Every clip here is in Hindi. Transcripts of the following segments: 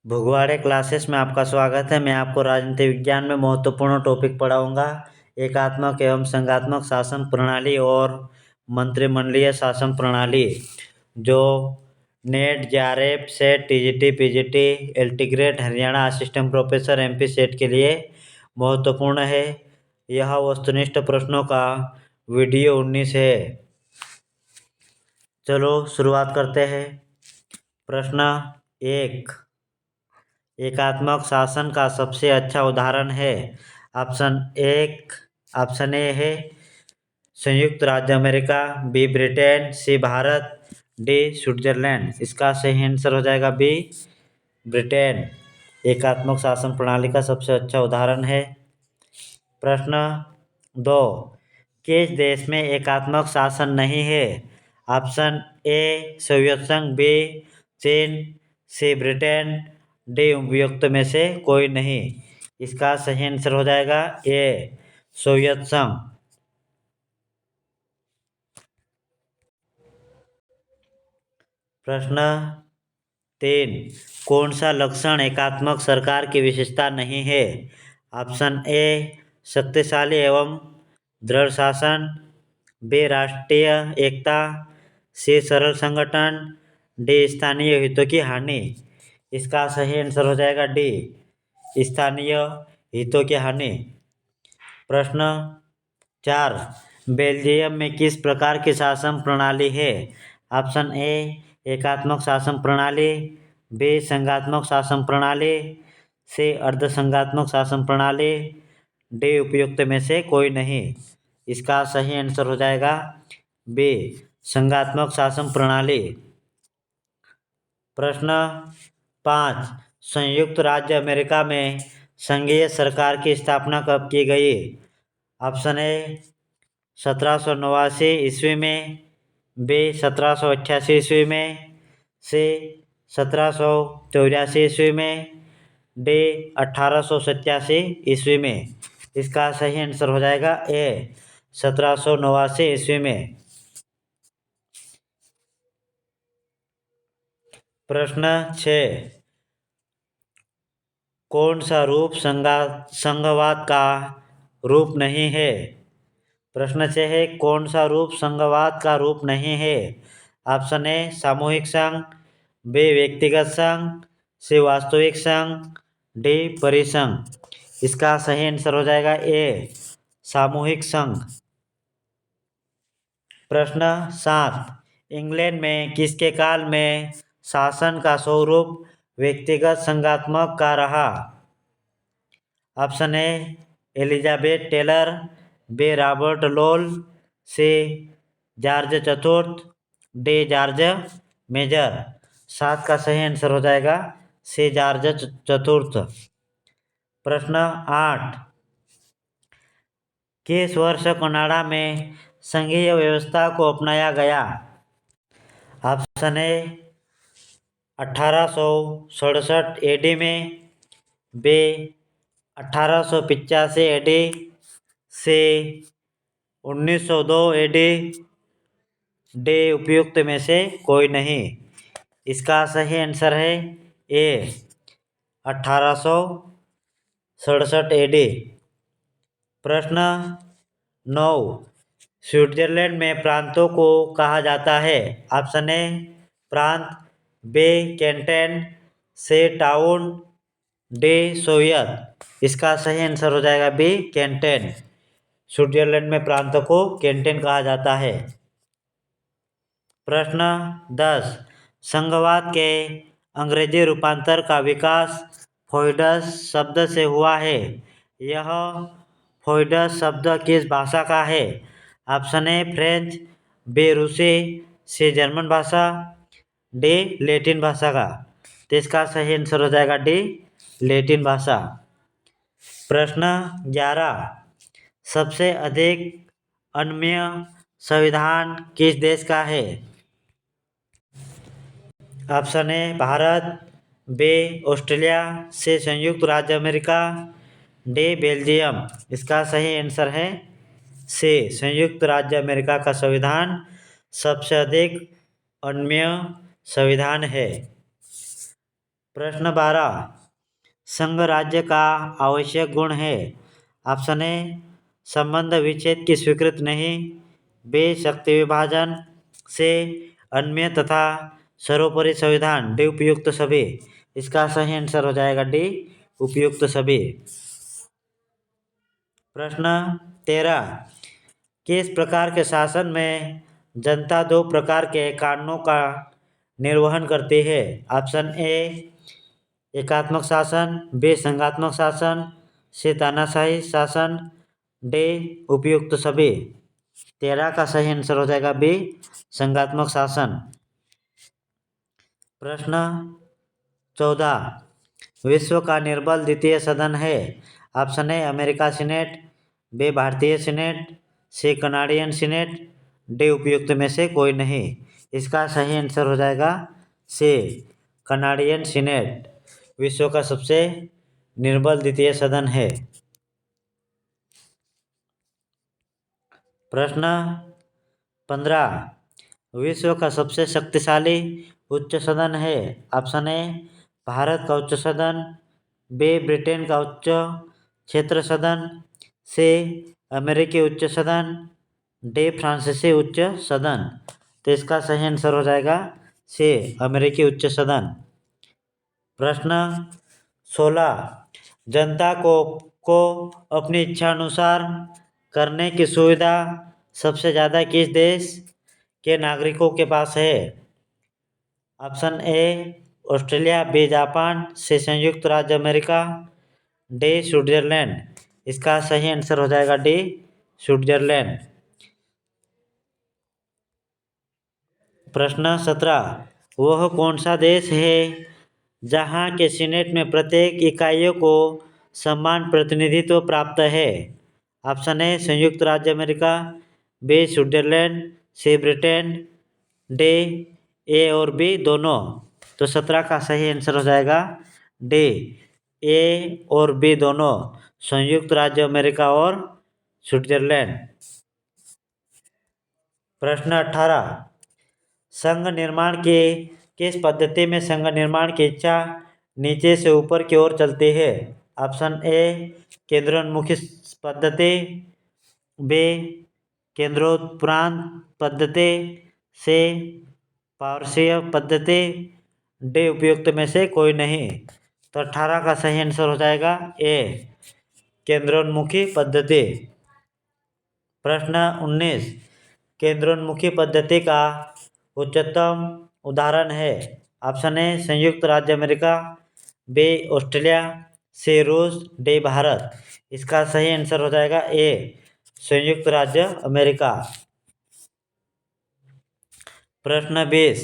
भगवाड़े क्लासेस में आपका स्वागत है। मैं आपको राजनीति विज्ञान में महत्वपूर्ण टॉपिक पढ़ाऊंगा। एकात्मक एवं संघात्मक शासन प्रणाली और मंत्रिमंडलीय शासन प्रणाली, जो NET, JRF, SET, TGT, PGT, LT grade, Haryana assistant professor, MP SET के लिए महत्वपूर्ण है। यह वस्तुनिष्ठ प्रश्नों का वीडियो 19 है। चलो शुरुआत करते हैं। प्रश्न 1, एकात्मक शासन का सबसे अच्छा उदाहरण है। ऑप्शन ए है संयुक्त राज्य अमेरिका, बी ब्रिटेन, सी भारत, डी स्विट्जरलैंड। इसका सही आंसर हो जाएगा बी ब्रिटेन। एकात्मक शासन प्रणाली का सबसे अच्छा उदाहरण है। प्रश्न 2, किस देश में एकात्मक शासन नहीं है? ऑप्शन ए सोवियत संघ, बी चीन, सी ब्रिटेन, डी उपयुक्त में से कोई नहीं। इसका सही आंसर हो जाएगा ए सोवियत संघ। प्रश्न 3, कौन सा लक्षण एकात्मक सरकार की विशेषता नहीं है? ऑप्शन ए शक्तिशाली एवं दृढ़ शासन, बी राष्ट्रीय एकता, सी सरल संगठन, डी स्थानीय हितों की हानि। इसका सही आंसर हो जाएगा डी स्थानीय हितों की हानि। प्रश्न 4, बेल्जियम में किस प्रकार की शासन प्रणाली है? ऑप्शन ए एकात्मक शासन प्रणाली, बी संघात्मक शासन प्रणाली, सी अर्ध संघात्मक शासन प्रणाली, डी उपयुक्त में से कोई नहीं। इसका सही आंसर हो जाएगा बी संघात्मक शासन प्रणाली। प्रश्न 5, संयुक्त राज्य अमेरिका में संघीय सरकार की स्थापना कब की गई? ऑप्शन ए 1789 ईस्वी में, बी 1788 ईस्वी में, सी 1784 ईस्वी में, डी 1887 ईस्वी में। इसका सही आंसर हो जाएगा ए 1789 ईस्वी में। प्रश्न 6, कौन सा रूप संघवाद का रूप नहीं है? प्रश्न 6 है, कौन सा रूप संघवाद का रूप नहीं है? ऑप्शन ए सामूहिक संघ, बी व्यक्तिगत संघ, सी वास्तविक संघ, डी परिसंघ। इसका सही आंसर हो जाएगा ए सामूहिक संघ। प्रश्न 7, इंग्लैंड में किसके काल में शासन का स्वरूप व्यक्तिगत संघात्मक का रहा? Option A Elizabeth Taylor, B Robert लोल, सी जॉर्ज चतुर्थ, डी जॉर्ज मेजर। 7 का सही आंसर हो जाएगा सी जॉर्ज चतुर्थ। प्रश्न 8, किस वर्ष कनाडा में संघीय व्यवस्था को अपनाया गया? ऑप्शन ए 1867 एडी में, बी 1885 एडी, सी 1902 एडी, डी उपयुक्त में से कोई नहीं। इसका सही आंसर है ए 1867 एडी। प्रश्न 9, स्विट्जरलैंड में प्रांतों को कहा जाता है? ऑप्शन ए प्रांत, बी कैंटन, सी टाउन, डी सोवियत। इसका सही आंसर हो जाएगा बी कैंटन। स्विट्जरलैंड में प्रांतों को कैंटन कहा जाता है। प्रश्न 10, संघवाद के अंग्रेजी रूपांतर का विकास फ्लोइड्स शब्द से हुआ है। यह फ्लोइड्स शब्द किस भाषा का है? ऑप्शन ए फ्रेंच, बी रूसी, सी जर्मन भाषा, डी लैटिन भाषा का। तो इसका सही आंसर हो जाएगा डी लैटिन भाषा। प्रश्न 11, सबसे अधिक अनम्य संविधान किस देश का है? Option A Bharat, B Australia, C संयुक्त राज्य अमेरिका, डी बेल्जियम। इसका सही आंसर है सी संयुक्त राज्य अमेरिका का संविधान सबसे अधिक अनम्य संविधान है। प्रश्न 12, संघ राज्य का आवश्यक गुण है। ऑप्शन ए, संबंध विच्छेद की स्वीकृत नहीं। बी, शक्ति विभाजन। से, अन्य तथा सर्वोपरि संविधान। डी, उपयुक्त सभी। इसका सही आंसर हो जाएगा डी, उपयुक्त सभी। प्रश्न 13, किस प्रकार के शासन में जनता दो प्रकार के कानूनों का निर्वहन करती है। ऑप्शन ए, एकात्मक शासन। बी, संघात्मक शासन। सी, तानाशाही शासन। डी, उपयुक्त सभी। 13 का सही आंसर हो जाएगा बी, संघात्मक शासन। प्रश्न 14, विश्व का निर्बल द्वितीय सदन है। Option A, America Senate. B, भारतीय Senate. C, Canadian Senate. D, उपयुक्त में से कोई नहीं। इसका सही आंसर हो जाएगा सी, कनाडियन सीनेट विश्व का सबसे निर्बल द्वितीय सदन है। प्रश्न 15, विश्व का सबसे शक्तिशाली उच्च सदन है। ऑप्शन ए, भारत का उच्च सदन। बी, ब्रिटेन का उच्च क्षेत्र सदन। सी, अमेरिकी उच्च सदन। डी, फ्रांसीसी उच्च सदन। तो इसका सही आंसर हो जाएगा सी, अमेरिकी उच्च सदन। प्रश्न 16, जनता को अपनी इच्छा अनुसार करने की सुविधा सबसे ज़्यादा किस देश के नागरिकों के पास है। Option A, Australia. B, Japan. C, संयुक्त राज्य अमेरिका। D, Switzerland. इसका सही आंसर हो जाएगा डी, स्विट्जरलैंड। प्रश्न 17, वह कौन सा देश है जहां के सीनेट में प्रत्येक इकाइयों को समान प्रतिनिधित्व प्राप्त है। ऑप्शन ए, संयुक्त राज्य America. B, Switzerland. C, Britain. D, A और बी दोनों। तो 17 का सही आंसर हो जाएगा डी, ए और बी दोनों, संयुक्त राज्य अमेरिका और स्विट्जरलैंड। प्रश्न 18, संघ निर्माण की किस पद्धति में संघ निर्माण की इच्छा नीचे से ऊपर की ओर चलती है। ऑप्शन ए, केंद्रोन्मुखी पद्धति। बी, केंद्रोत्प्रांत पद्धति। से, पारसीय पद्धति। डी, उपयुक्त में से कोई नहीं। तो 18 का सही आंसर हो जाएगा ए, केंद्रोन्मुखी पद्धति। प्रश्न 19, केंद्रोन्मुखी पद्धति का उच्चतम उदाहरण है। ऑप्शन ए, संयुक्त राज्य अमेरिका। B, Australia. सी, रूस। डी, भारत। इसका सही आंसर हो जाएगा ए, संयुक्त राज्य अमेरिका। प्रश्न 20,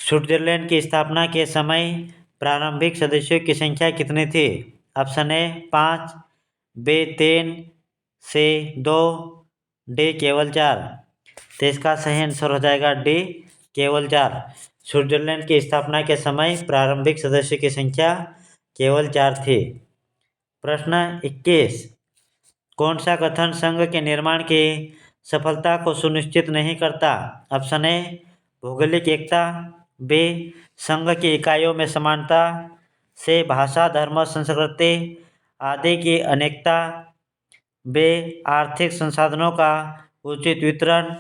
स्विट्जरलैंड की स्थापना के समय प्रारंभिक सदस्यों की संख्या कितनी थी। Option A, 5। B, 3। C, 2। D, केवल 4। तो इसका सही आंसर हो जाएगा डी, केवल 4। स्विट्जरलैंड की स्थापना के समय प्रारंभिक सदस्यों की संख्या केवल 4 थी। प्रश्न 21, कौन सा कथन संघ के निर्माण की सफलता को सुनिश्चित नहीं करता। ऑप्शन ए, भौगोलिक एकता। बी, संघ की इकाइयों में समानता। से, भाषा, धर्म, संस्कृति आदि की अनेकता। बी, आर्थिक संसाधनों का उचित वितरण।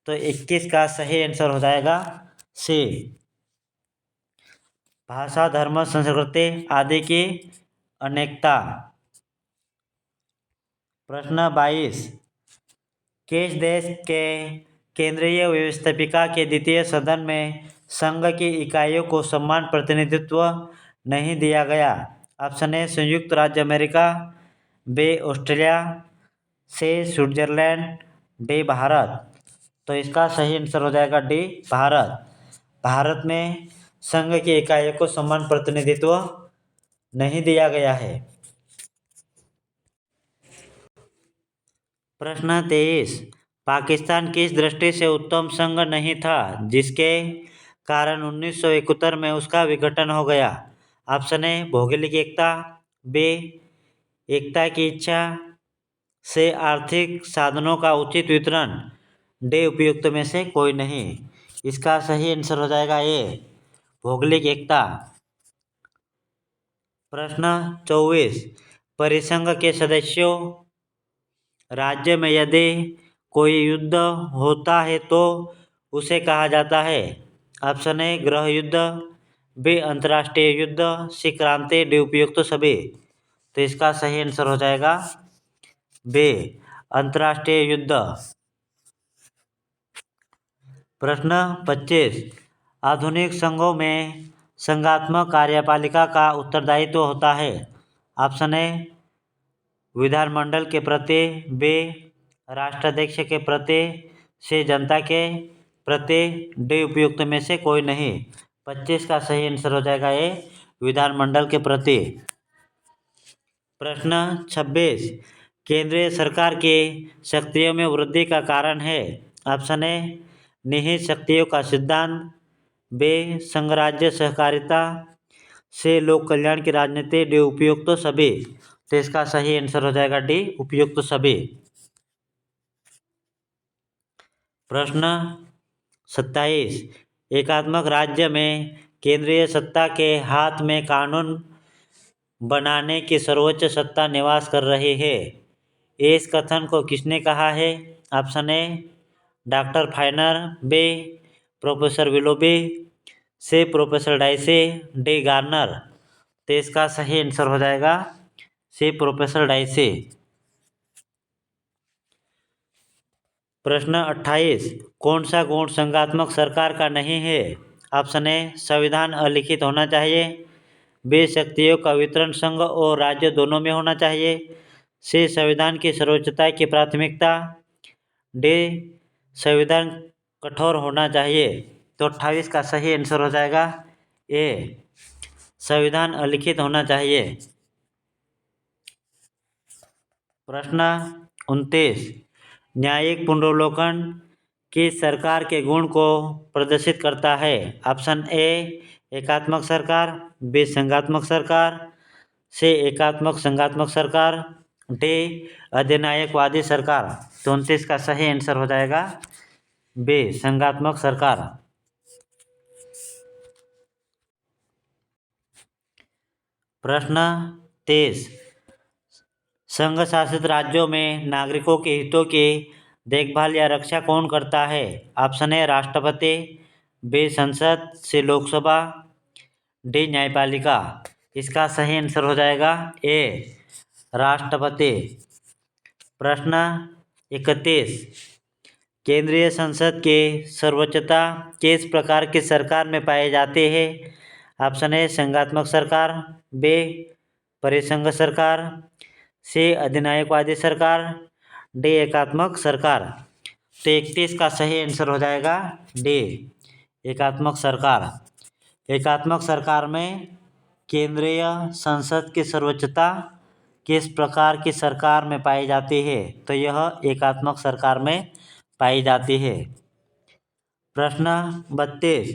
तो 21 का सही आंसर हो जाएगा सी, भाषा, धर्म, संस्कृति आदि की अनेकता। प्रश्न 22, किस देश के केंद्रीय व्यवस्थापिका के द्वितीय सदन में संघ की इकाइयों को समान प्रतिनिधित्व नहीं दिया गया। ऑप्शन ए, संयुक्त राज्य America. B, Australia. C, Switzerland. D, Bharat. तो इसका सही आंसर हो जाएगा डी, भारत। भारत में संघ की इकाइयों को समान प्रतिनिधित्व नहीं दिया गया है। प्रश्न 23, पाकिस्तान किस दृष्टि से उत्तम संघ नहीं था जिसके कारण 1971 में उसका विघटन हो गया। ऑप्शन ए, भौगोलिक एकता। बी, एकता की इच्छा। से, आर्थिक साधनों का उचित वितरण। डी, उपयुक्त में से कोई नहीं। इसका सही आंसर हो जाएगा ए, भौगोलिक एकता। प्रश्न 24। परिसंघ के सदस्यों राज्य में यदि कोई युद्ध होता है तो उसे कहा जाता है। ऑप्शन ए गृह युद्ध, बी अंतर्राष्ट्रीय युद्ध, सी क्रांति, डी उपयुक्त सभी। तो इसका सही आंसर हो जाएगा बी अंतर्राष्ट्रीय युद्ध। प्रश्न 25। आधुनिक संघों में संघात्मक कार्यपालिका का उत्तरदायित्व होता है। ऑप्शन ए विधानमंडल के प्रति, बी राष्ट्राध्यक्ष के प्रति, सी जनता के प्रति, डी उपयुक्त में से कोई नहीं। 25 का सही आंसर हो जाएगा ए विधानमंडल के प्रति। प्रश्न 26। केंद्रीय सरकार की शक्तियों में वृद्धि का कारण है। ऑप्शन ए निहित शक्तियों का सिद्धांत, बी संघराज्य सहकारिता, सी लोक कल्याण की राजनीति, डी उपयुक्त सभी। तो इसका सही आंसर हो जाएगा डी उपयुक्त सभी। प्रश्न 27। एकात्मक राज्य में केंद्रीय सत्ता के हाथ में कानून बनाने की सर्वोच्च सत्ता निवास कर रही है। इस कथन को किसने कहा है। Option A doctor Finer, B professor Willoughby, C professor Dicey, D Garner. तो इसका सही आंसर हो जाएगा सी प्रोफेसर डाइसे। प्रश्न 28। कौन सा गुण संघात्मक सरकार का नहीं है। ऑप्शन ए संविधान अलिखित होना चाहिए, बी शक्तियों का वितरण संघ और राज्य दोनों में होना चाहिए, सी संविधान की सर्वोच्चता की प्राथमिकता, डी संविधान कठोर होना चाहिए। तो 28 का सही आंसर हो जाएगा ए संविधान अलिखित होना चाहिए। प्रश्न 29। न्यायिक पुनर्वलोकन किस सरकार के गुण को प्रदर्शित करता है। ऑप्शन ए एकात्मक सरकार, बी संघात्मक सरकार, सी एकात्मक संघात्मक सरकार, डी अधिनायकवादी सरकार। तो 29 का सही आंसर हो जाएगा बी संघात्मक सरकार। प्रश्न 30। संघ शासित राज्यों में नागरिकों के हितों की देखभाल या रक्षा कौन करता है। ऑप्शन ए राष्ट्रपति, बी संसद, सी लोकसभा, डी न्यायपालिका। इसका सही आंसर हो जाएगा ए राष्ट्रपति। प्रश्न 31। केंद्रीय संसद की सर्वोच्चता किस प्रकार की सरकार में पाई जाती है। ऑप्शन ए संघात्मक सरकार, बी परिसंघ सरकार, सी अधिनायकवादी सरकार, डी एकात्मक सरकार। तो 31 का सही आंसर हो जाएगा डी एकात्मक सरकार। एकात्मक सरकार में केंद्रीय संसद की सर्वोच्चता किस प्रकार की सरकार में पाई जाती है। तो यह एकात्मक सरकार में पाई जाती है। प्रश्न 32।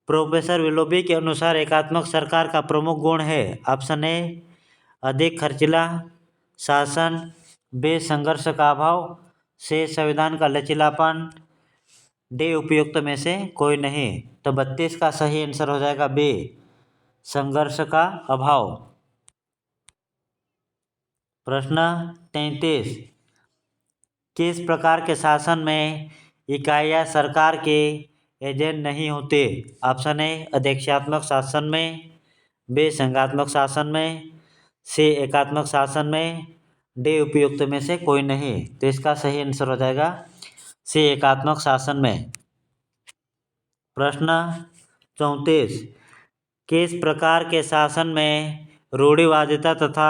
प्रोफेसर विलोबी के अनुसार एकात्मक सरकार का प्रमुख गुण है। ऑप्शन ए अधिक खर्चीला शासन, बी संघर्ष का अभाव, सी संविधान का लचीलापन, डी उपयुक्त में से कोई नहीं। तो 32 का सही आंसर हो जाएगा बी संघर्ष का अभाव। प्रश्न 33। किस प्रकार के शासन में इकाइयाँ सरकार के एजेंट नहीं होते। ऑप्शन ए अध्यक्षात्मक शासन में, बी संघात्मक शासन में, सी एकात्मक शासन में, डी उपयुक्त में से कोई नहीं। तो इसका सही आंसर हो जाएगा सी एकात्मक शासन में। प्रश्न 34। किस प्रकार के शासन में रूढ़िवादिता तथा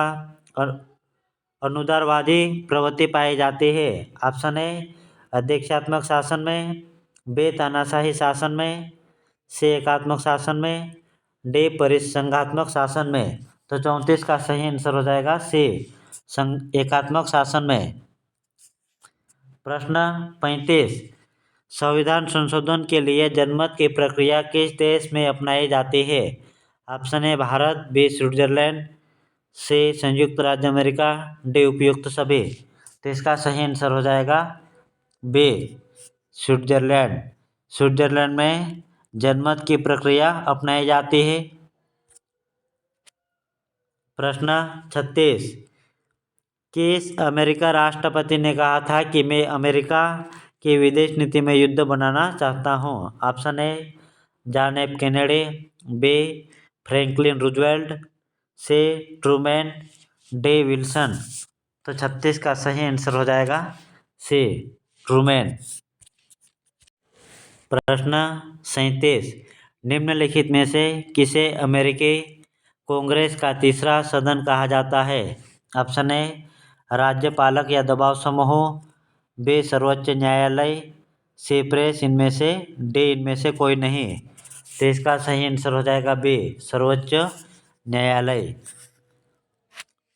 अनुदारवादी प्रवृत्ति पाई जाती है। ऑप्शन ए अध्यक्षात्मक शासन में, बी तानाशाही शासन में, सी एकात्मक शासन में, डी परिसंघात्मक शासन में। तो 34 का सही आंसर हो जाएगा सी एकात्मक शासन में। प्रश्न 35। संविधान संशोधन के लिए जनमत की प्रक्रिया किस देश में अपनाई जाती है। Option A Bharat, B Switzerland, C संयुक्त राज्य अमेरिका, डी उपयुक्त सभी। तो इसका सही आंसर हो जाएगा बी स्विट्जरलैंड। स्विट्जरलैंड में जनमत की प्रक्रिया अपनाई जाती है। प्रश्न 36, किस अमेरिका राष्ट्रपति ने कहा था कि मैं अमेरिका की विदेश नीति में युद्ध बनाना चाहता हूँ? Option A John F Kennedy, B Franklin Roosevelt, C Truman, D Wilson. तो 36 का सही आंसर हो जाएगा सी ट्रूमैन। प्रश्न 37, निम्नलिखित में से किसे अमेरिकी कांग्रेस का तीसरा सदन कहा जाता है? ऑप्शन ए राज्यपालक या दबाव समूह, बी सर्वोच्च न्यायालय, सी प्रेस, इनमें से डी इनमें से कोई नहीं। तो इसका सही आंसर हो जाएगा बी सर्वोच्च न्यायालय।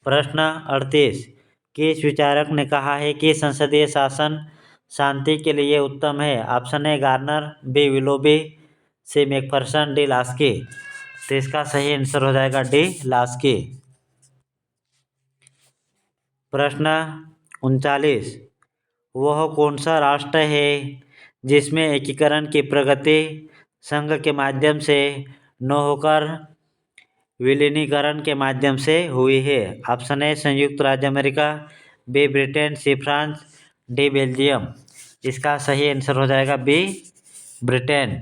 प्रश्न 38, किस विचारक ने कहा है कि संसदीय शासन शांति के लिए उत्तम है? Option A Garner, B Willoughby, C McPherson, D Laski. तो इसका सही आंसर हो जाएगा डी लास्की। प्रश्न 39, वह कौन सा राष्ट्र है जिसमें एकीकरण की प्रगति संघ के माध्यम से न होकर विलीनीकरण के माध्यम से हुई है? ऑप्शन ए संयुक्त राज्य America, B Britain, C France, D Belgium. इसका सही आंसर हो जाएगा बी ब्रिटेन।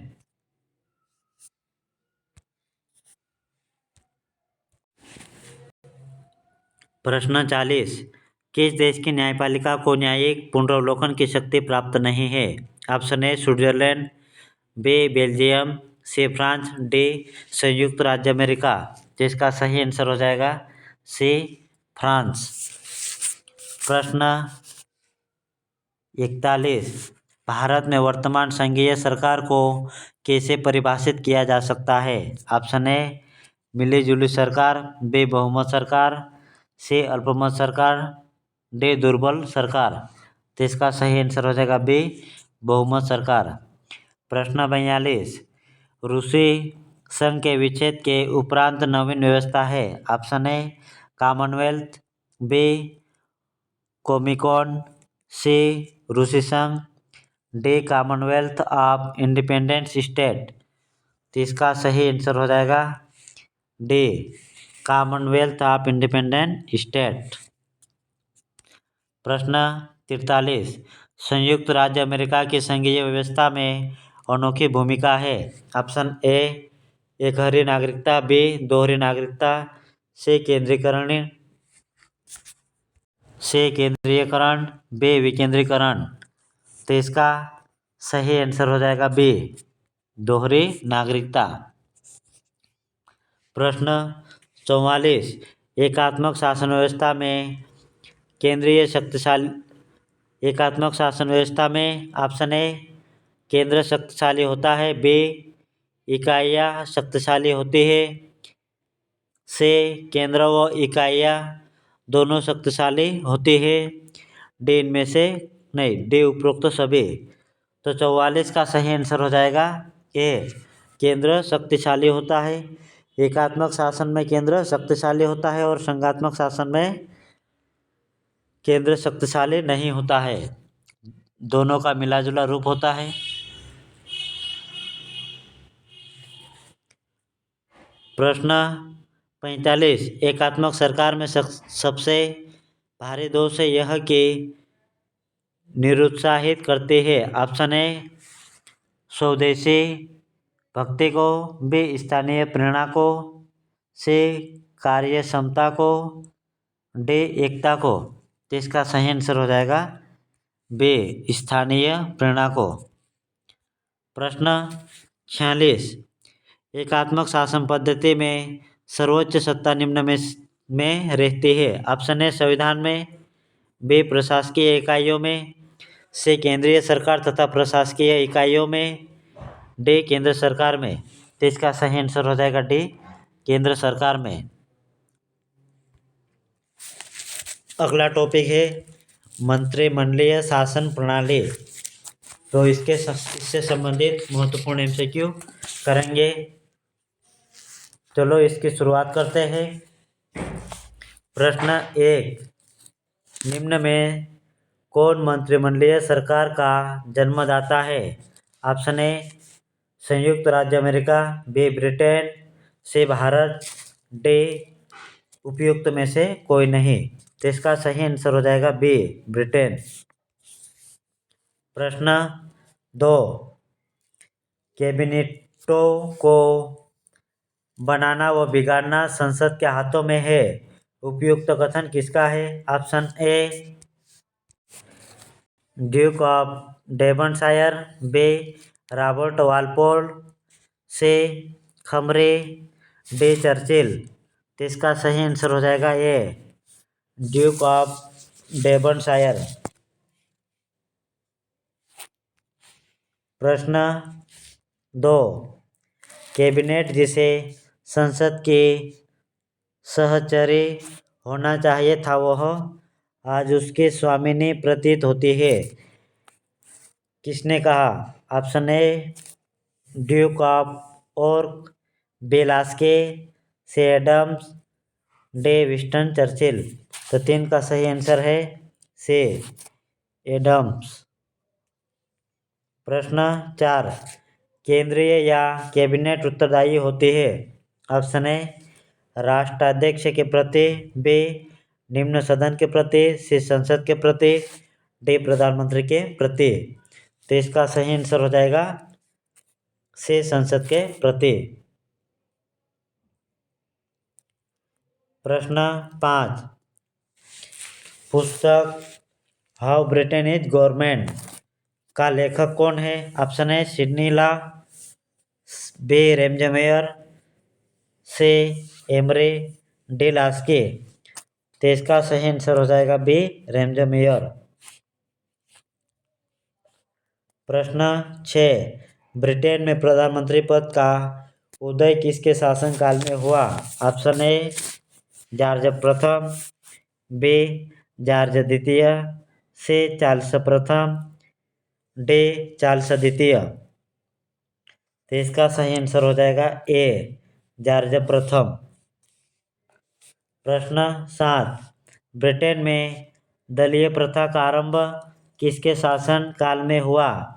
प्रश्न 40, किस देश की न्यायपालिका को न्यायिक पुनरावलोकन की शक्ति प्राप्त नहीं है? Option A Switzerland, B Belgium, C France, D संयुक्त राज्य अमेरिका। जिसका सही आंसर हो जाएगा सी फ्रांस। प्रश्न 41, भारत में वर्तमान संघीय सरकार को कैसे परिभाषित किया जा सकता है? ऑप्शन ए मिली जुली सरकार, बी बहुमत सरकार, सी अल्पमत सरकार, डी दुर्बल सरकार। तो इसका सही आंसर हो जाएगा बी बहुमत सरकार। प्रश्न 42, रूसी संघ के विच्छेद के उपरांत नवीन व्यवस्था है? ऑप्शन ए कॉमनवेल्थ, बी कोमिकॉन, सी रूसी संघ, D Commonwealth of independent state. तो इसका सही आंसर हो जाएगा D Commonwealth of independent state. प्रश्न 43, संयुक्त राज्य अमेरिका की संघीय व्यवस्था में अनोखी भूमिका है? ऑप्शन ए एकहरी नागरिकता, बी दोहरी नागरिकता, सी केंद्रीयकरण, बी विकेंद्रीकरण। तो इसका सही आंसर हो जाएगा बी दोहरी नागरिकता। प्रश्न 44, एकात्मक शासन व्यवस्था में ऑप्शन ए केंद्र शक्तिशाली होता है, बी इकाइयाँ शक्तिशाली होती है, से केंद्र व इकाइयाँ दोनों शक्तिशाली होती है, डी इनमें से नहीं, डी उपरोक्त सभी। तो 44 का सही आंसर हो जाएगा ए केंद्र शक्तिशाली होता है। एकात्मक शासन में केंद्र शक्तिशाली होता है और संघात्मक शासन में केंद्र शक्तिशाली नहीं होता है, दोनों का मिला जुला रूप होता है। प्रश्न 45, एकात्मक सरकार में सबसे भारी दोष है यह कि निरुत्साहित करती है। ऑप्शन ए स्वदेशी भक्ति को, बी स्थानीय प्रेरणा को, सी कार्य क्षमता को, डी एकता को। तो इसका सही आंसर हो जाएगा बी स्थानीय प्रेरणा को। प्रश्न 46, एकात्मक शासन पद्धति में सर्वोच्च सत्ता निम्न में रहती है? ऑप्शन ए संविधान में, बी प्रशासकीय इकाइयों में, सी केंद्रीय सरकार तथा प्रशासकीय इकाइयों में, डी केंद्र सरकार में। तो इसका सही आंसर हो जाएगा डी केंद्र सरकार में। अगला टॉपिक है मंत्रिमंडलीय शासन प्रणाली। तो इससे संबंधित महत्वपूर्ण एमसीक्यू करेंगे। चलो इसकी शुरुआत करते हैं। प्रश्न 1, निम्न में कौन मंत्रिमंडलीय सरकार का जन्मदाता है? ऑप्शन ए संयुक्त राज्य अमेरिका, बी ब्रिटेन, सी भारत, डी उपयुक्त में से कोई नहीं। तो इसका सही आंसर हो जाएगा बी, ब्रिटेन। प्रश्न 2, कैबिनेटों को बनाना व बिगाड़ना संसद के हाथों में है। उपयुक्त कथन किसका है? Option A Duke of Devonshire, B Robert Walpole, C खमरे, डी चर्चिल। तो इसका सही आंसर हो जाएगा ए ड्यूक ऑफ डेवनशायर। प्रश्न 2, कैबिनेट जिसे संसद की सहचरी होना चाहिए था वह आज उसकी स्वामिनी प्रतीत होती है। किसने कहा? Option A Duke of York, B Laski, C Adams, day Winston Churchill. तो 3 का सही आंसर है से एडम्स। प्रश्न 4, केंद्रीय या कैबिनेट उत्तरदायी होती है। ऑप्शन ए राष्ट्राध्यक्ष के प्रति, बी निम्न सदन के प्रति, सी संसद के प्रति, डी प्रधानमंत्री के प्रति। तो इसका सही आंसर हो जाएगा सी संसद के प्रति। प्रश्न 5, पुस्तक हाउ ब्रिटेन इज गवर्नमेंट का लेखक कौन है? Option A Sidney Low, B Ramsay Muir, C Amery, D Laski. तो इसका सही आंसर हो जाएगा बी रेमजेमेयर। प्रश्न 6, ब्रिटेन में प्रधानमंत्री पद का उदय किसके शासनकाल में हुआ? ऑप्शन ए जॉर्ज प्रथम, बी जॉर्ज द्वितीय, सी चार्ल्स प्रथम, डी चार्ल्स द्वितीय। तो इसका सही आंसर हो जाएगा ए जॉर्ज प्रथम। प्रश्न 7, ब्रिटेन में दलीय प्रथा का आरंभ किसके शासन काल में हुआ?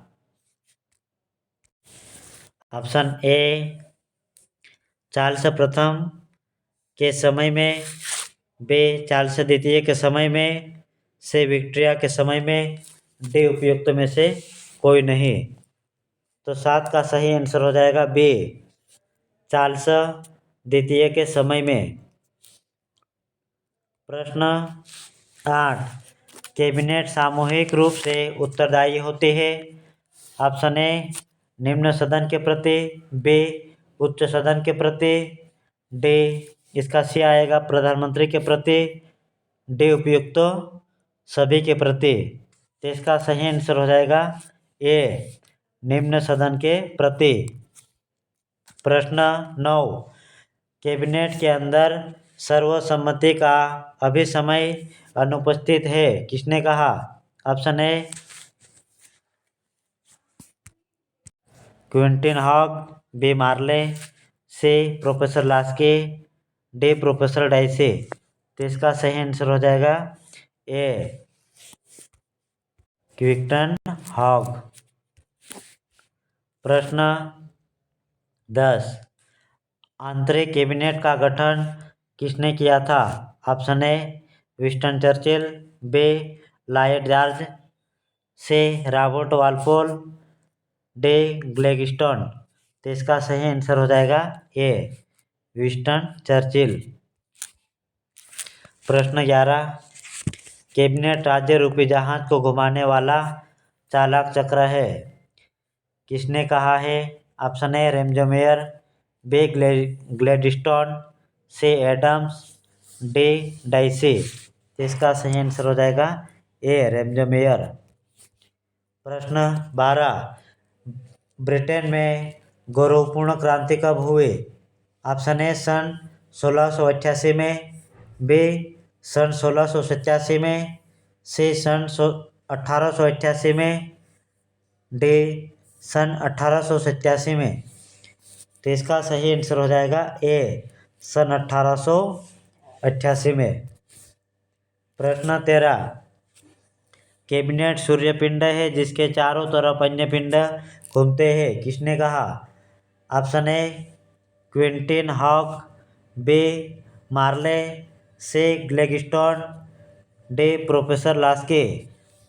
ऑप्शन ए चार्ल्स प्रथम के समय में, बी चार्ल्स द्वितीय के समय में, से विक्टोरिया के समय में, डी उपयुक्त में से कोई नहीं। तो 7 का सही आंसर हो जाएगा बी चार्ल्स द्वितीय के समय में। प्रश्न 8, कैबिनेट सामूहिक रूप से उत्तरदायी होती है। ऑप्शन ए निम्न सदन के प्रति, बी उच्च सदन के प्रति, डी इसका सी आएगा प्रधानमंत्री के प्रति, डी उपयुक्त सभी के प्रति। तो इसका सही आंसर हो जाएगा ए निम्न सदन के प्रति। प्रश्न 9, कैबिनेट के अंदर सर्वसम्मति का अभिसमय अनुपस्थित है। किसने कहा? Option A Quintin Hogg, B Marley, C professor Laski, D professor Dicey. तो इसका सही आंसर हो जाएगा ए क्विंटन हॉग। प्रश्न 10, आंतरिक कैबिनेट का गठन किसने किया था? Option A Winston Churchill, B Lloyd George, C Robert Walpole, D Gladstone. तो इसका सही आंसर हो जाएगा ए विंस्टन चर्चिल। प्रश्न 11, कैबिनेट राज्य रूपी जहाज को घुमाने वाला चालक चक्र है। किसने कहा है? Option A Ramsay Muir, B Gladstone, C Adams, D Dicey. तो इसका सही आंसर हो जाएगा ए रेमजेमेयर। प्रश्न 12, ब्रिटेन में गौरवपूर्ण क्रांति कब हुई? ऑप्शन ए सन 1688 में, बी सन 1687 में, सी सन 1888 में, डी सन 1887 में। तो इसका सही आंसर हो जाएगा ए सन 1888 में। प्रश्न 13, कैबिनेट सूर्यपिंड है जिसके चारों तरफ अन्य पिंड घूमते हैं। किसने कहा? Option A Quintin Hogg, B Morley, C Gladstone, D professor Laski.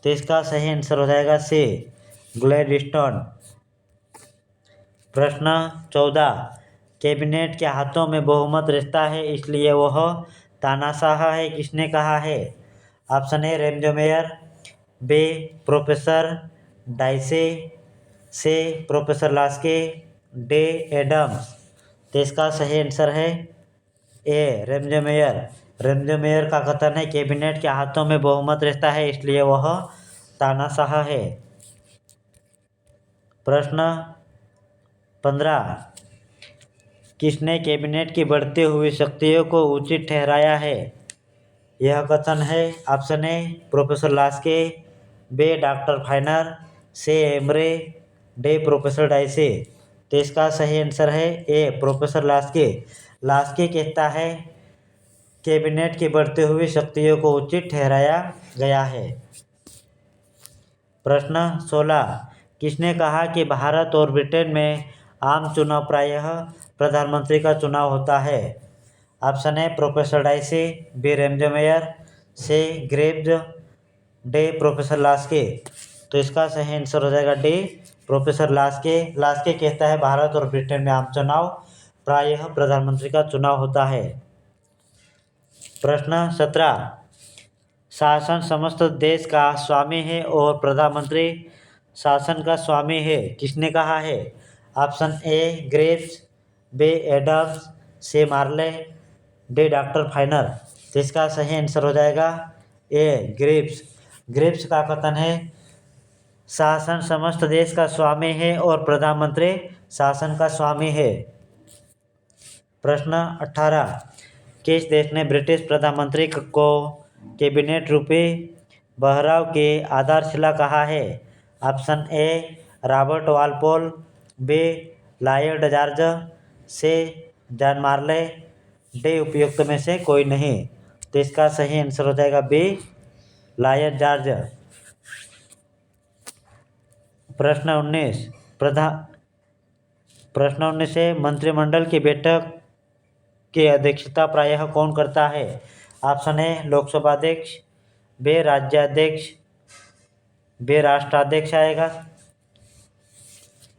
तो इसका सही आंसर हो जाएगा से ग्लेडस्टोन। प्रश्न 14, कैबिनेट के हाथों में बहुमत रहता है इसलिए वह तानाशाह है, किसने कहा है? Option A Ramsay Muir, B professor Dicey, C professor लास्के, D Adams. तो इसका सही आंसर है ए रेमजो मेयर। रेमजो मेयर का कथन है कैबिनेट के हाथों में बहुमत रहता है इसलिए वह तानाशाह है। प्रश्न 15, किसने कैबिनेट की बढ़ती हुई शक्तियों को उचित ठहराया है? यह कथन है option A professor Laski, B doctor Finer, C Amery, D professor डाइसे। तो इसका सही आंसर है ए प्रोफेसर लास्के। लास्के कहता है कैबिनेट की बढ़ती हुई शक्तियों को उचित ठहराया गया है। प्रश्न 16, किसने कहा कि भारत और ब्रिटेन में आम चुनाव प्रायः प्रधानमंत्री का चुनाव होता है? Option A professor Dicey, B Ramsay Muir, C Graves, D professor Laski. तो इसका सही आंसर हो जाएगा डी प्रोफेसर लास्के। लास्के कहता है भारत और ब्रिटेन में आम चुनाव प्रायः प्रधानमंत्री का चुनाव होता है। प्रश्न 17, शासन समस्त देश का स्वामी है और प्रधानमंत्री शासन का स्वामी है, किसने कहा है? Option A Graves, B Adams, C Marley, D doctor फाइनर। तो इसका सही आंसर हो जाएगा ए ग्रेव्स। ग्रेव्स का कथन है शासन समस्त देश का स्वामी है और प्रधानमंत्री शासन का स्वामी है। प्रश्न 18, किस देश ने ब्रिटिश प्रधानमंत्री को कैबिनेट रूपी बहराव की आधारशिला कहा है? Option A Robert Walpole, B Lloyd George, C John Marley, D उपयुक्त में से कोई नहीं। तो इसका सही आंसर हो जाएगा बी लॉयड जॉर्ज। प्रश्न 19, प्रश्न 19 से मंत्रिमंडल की बैठक की अध्यक्षता प्रायः कौन करता है? ऑप्शन ए लोकसभा अध्यक्ष, बी राज्याध्यक्ष, बी राष्ट्राध्यक्ष आएगा,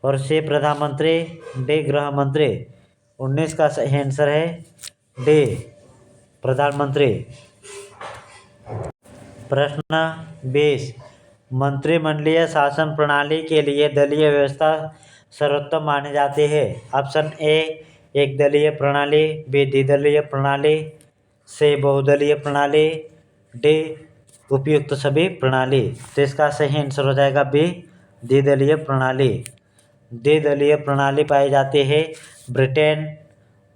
और से प्रधानमंत्री, डी गृह मंत्री। 19 का सही आंसर है डी प्रधानमंत्री। प्रश्न 20, मंत्रिमंडलीय शासन प्रणाली के लिए दलीय व्यवस्था सर्वोत्तम मानी जाती है। ऑप्शन ए एक दलीय प्रणाली, बी द्विदलीय प्रणाली, से बहुदलीय प्रणाली, डी उपयुक्त सभी प्रणाली। तो इसका सही आंसर हो जाएगा बी द्विदलीय प्रणाली। द्विदलीय प्रणाली पाई जाती है ब्रिटेन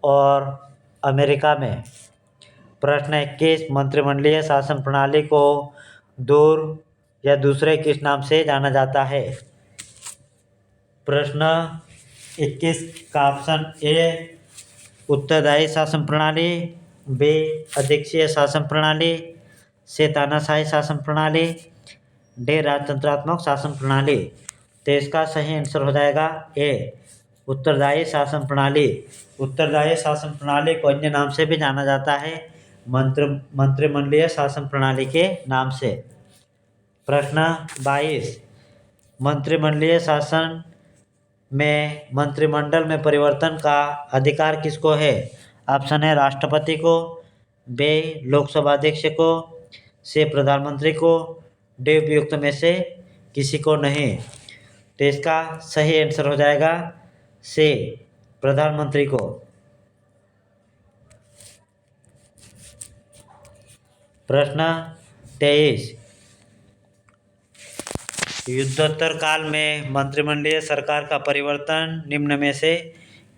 और अमेरिका में। प्रश्न 21, मंत्रिमंडलीय शासन प्रणाली को दूर या दूसरे किस नाम से जाना जाता है? प्रश्न 21 का ऑप्शन ए उत्तरदायी शासन प्रणाली, बी अध्यक्षीय शासन प्रणाली, से तानाशाही शासन प्रणाली, डी राजतंत्रात्मक शासन प्रणाली। तो इसका सही आंसर हो जाएगा ए उत्तरदायी शासन प्रणाली। उत्तरदायी शासन प्रणाली को अन्य नाम से भी जाना जाता है मंत्रिमंडलीय शासन प्रणाली के नाम से। प्रश्न 22, मंत्रिमंडलीय शासन में मंत्रिमंडल में परिवर्तन का अधिकार किसको है? ऑप्शन है राष्ट्रपति को, बी लोकसभा अध्यक्ष को, से प्रधानमंत्री को, डी उपयुक्त में से किसी को नहीं। तो इसका सही आंसर हो जाएगा से प्रधानमंत्री को। प्रश्न 23, युद्धोत्तर काल में मंत्रिमंडलीय सरकार का परिवर्तन निम्न में से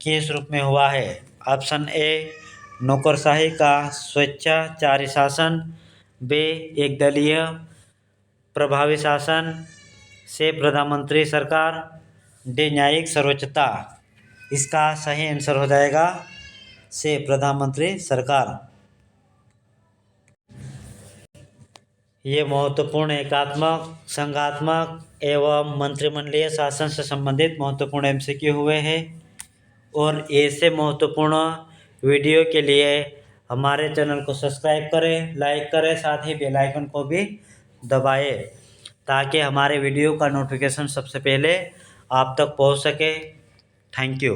किस रूप में हुआ है? ऑप्शन ए नौकरशाही का स्वेच्छाचारी शासन, बी एकदलीय प्रभावी शासन, से प्रधानमंत्री सरकार, डी न्यायिक सर्वोच्चता। इसका सही आंसर हो जाएगा से प्रधानमंत्री सरकार। ये महत्वपूर्ण एकात्मक, संघात्मक एवं मंत्रिमंडलीय शासन से संबंधित महत्वपूर्ण एमसीक्यू हुए हैं। और ऐसे महत्वपूर्ण वीडियो के लिए हमारे चैनल को सब्सक्राइब करें, लाइक करें, साथ ही बेल आइकन को भी दबाएं ताकि हमारे वीडियो का नोटिफिकेशन सबसे पहले आप तक पहुंच सके। Thank you.